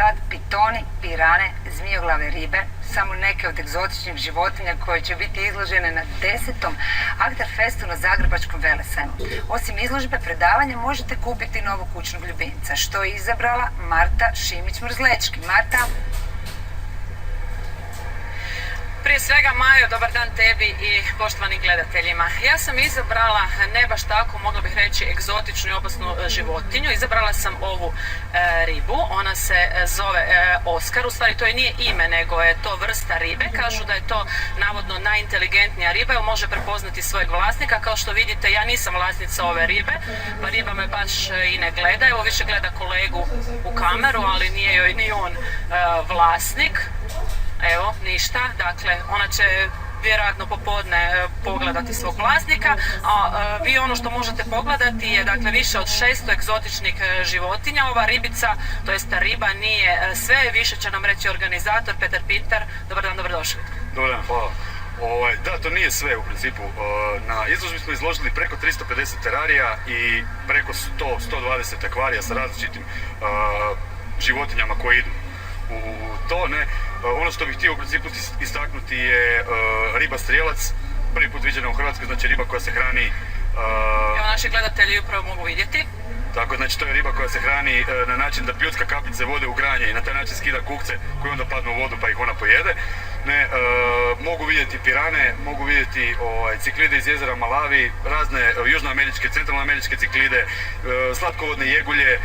sad pitoni, pirane, zmijoglave ribe, samo neke od egzotičnih životinja koje će biti izložene na 10. Aktarfestu na Zagrebačkom velesajmu. Osim izložbe predavanja možete kupiti novog kućnog ljubimca, što je izabrala Marta Šimić-Mrzlečki. Marta? Prije svega, Majo, dobar dan tebi i poštovanim gledateljima. Ja sam izabrala, ne baš tako, mogla bih reći, egzotičnu i opasnu životinju. Izabrala sam ovu ribu, ona se zove Oskar, u stvari to je nije ime, nego je to vrsta ribe. Kažu da je to navodno najinteligentnija riba, jer može prepoznati svojeg vlasnika. Kao što vidite, ja nisam vlasnica ove ribe, pa riba me baš i ne gleda. Evo, više gleda kolegu u kameru, ali nije joj ni on vlasnik. Evo, ništa, dakle, ona će vjerojatno popodne pogledati svog vlasnika, a vi ono što možete pogledati je, dakle, više od 600 egzotičnih životinja. Ova ribica, to jest ta riba, nije sve, više će nam reći organizator Petar Pintar. Dobar dan, dobrodošli. Dobar dan, hvala. Da, to nije sve u principu. Na izložbi smo izložili preko 350 terarija i preko 100-120 akvarija sa različitim životinjama koje idu u to, ne. Ono što bih htio u principu istaknuti je riba strijelac, prvi put viđena u Hrvatskoj, znači riba koja se hrani... Evo, naši gledatelji upravo mogu vidjeti. Tako, znači to je riba koja se hrani na način da pljucka kapljice vode u granje i na taj način skida kukce koji onda padnu u vodu pa ih ona pojede. Ne, mogu vidjeti pirane, mogu vidjeti ciklide iz jezera Malavi, razne južnoameričke, centralnoameričke ciklide, slatkovodne jegulje,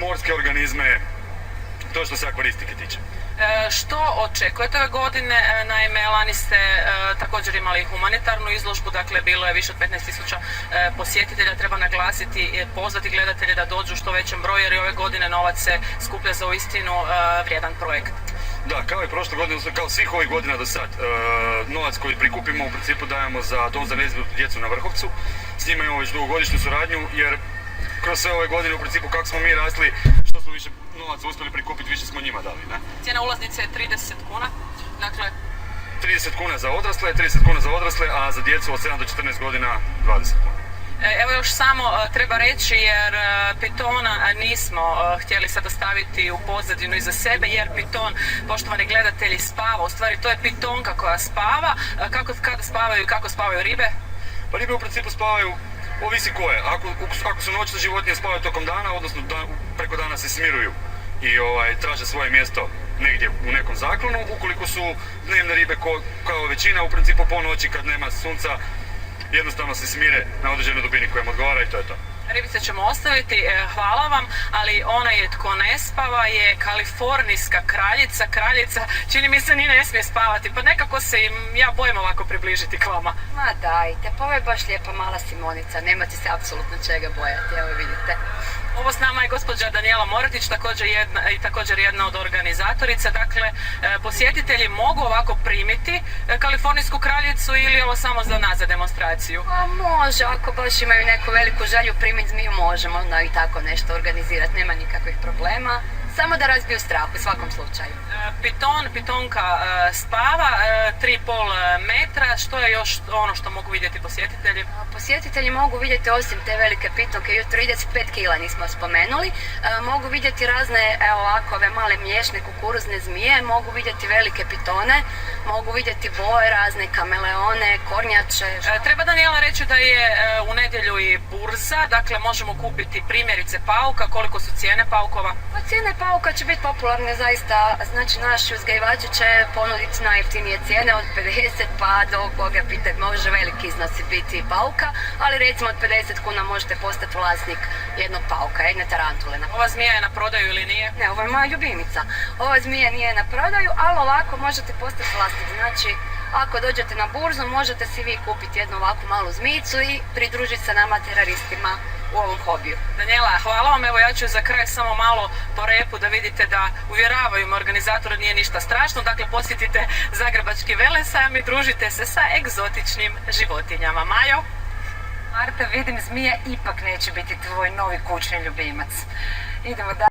morske organizme. To što se akvaristike tiče. Što očekujete ove godine? Naime, lani ste također imali humanitarnu izložbu, dakle bilo je više od 15.000 posjetitelja. Treba naglasiti i pozvati gledatelje da dođu u što većem broju, jer i ove godine novac se skuplja za uistinu vrijedan projekt. Da, kao i prošle godine, kao svih ovih godina do sad, novac koji prikupimo u principu dajemo za Dom za nezbrinutu djecu na Vrhovcu. S njima imamo već dugogodišnju suradnju, jer kroz sve ove godine u principu kako smo mi rasli, što smo više novaca uspjeli prikupiti, više smo njima dali, ne? Cijena ulaznice je 30 kuna, dakle... 30 kuna za odrasle, a za djecu od 7 do 14 godina 20 kuna. Evo još samo treba reći, jer pitona nismo htjeli sada staviti u pozadinu iza sebe, jer piton, poštovani gledatelji, spava. U stvari to je pitonka koja spava. Kada spavaju i kako spavaju ribe? Pa ribe u principu spavaju, ovisi koje. Ako su noćne životinje, spavaju tokom dana, odnosno preko dana se smiruju i traže svoje mjesto negdje u nekom zaklonu. Ukoliko su dnevne ribe kao većina, u principu po noći kad nema sunca, jednostavno se smire na određenoj dubini koja im odgovara i to je to. Ribice ćemo ostaviti, hvala vam, ali ona je tko ne spava je kalifornijska kraljica, čini mi se ni ne smije spavati, pa nekako se ja bojim ovako približiti k vama. Ma dajte, pa ovo je baš lijepa mala Simonica, nemate se apsolutno čega bojati, evo vidite. Ovo s nama je gospođa Danijela Moratić, također jedna od organizatorica. Dakle, posjetitelji mogu ovako primiti kalifornijsku kraljicu ili ovo samo za nas, za demonstraciju? Pa može, ako baš imaju neku veliku želju primiti zmiju, možemo onda i tako nešto organizirati, nema nikakvih problema. Samo da razbiju strah u svakom slučaju. Pitonka spava 3,5 metra. Što je još ono što mogu vidjeti posjetitelji? Posjetitelji mogu vidjeti, osim te velike pitonke, i 35 kila nismo spomenuli, mogu vidjeti razne ovakove male mliješne kukuruzne zmije, mogu vidjeti velike pitone, mogu vidjeti boje, razne kameleone, kornjače. Treba Danijela reći da je u nedjelju i burza, dakle možemo kupiti primjerice pauka. Koliko su cijene paukova? Pa cijene pauka će biti popularne zaista, znači naši uzgajivači će ponuditi najjeftinije cijene od 50 pa do koga pitaj, može veliki iznosi biti pauka, ali recimo od 50 kuna možete postati vlasnik jednog pauka, jedne tarantule. Ova zmija je na prodaju ili nije? Ne, ovo je moja ljubimica. Ova zmija nije na prodaju, ali ovako možete postati vlasnik. Znači, ako dođete na burzu, možete si vi kupiti jednu ovakvu malu zmijicu i pridružiti se nama teraristima u ovom hobiju. Danijela, hvala vam. Evo, ja ću za kraj samo malo po repu da vidite da uvjeravaju me organizatora, nije ništa strašno. Dakle, posjetite Zagrebački velesajam i družite se sa egzotičnim životinjama. Majo? Marta, vidim, zmija ipak neće biti tvoj novi kućni ljubimac. Idemo dalje.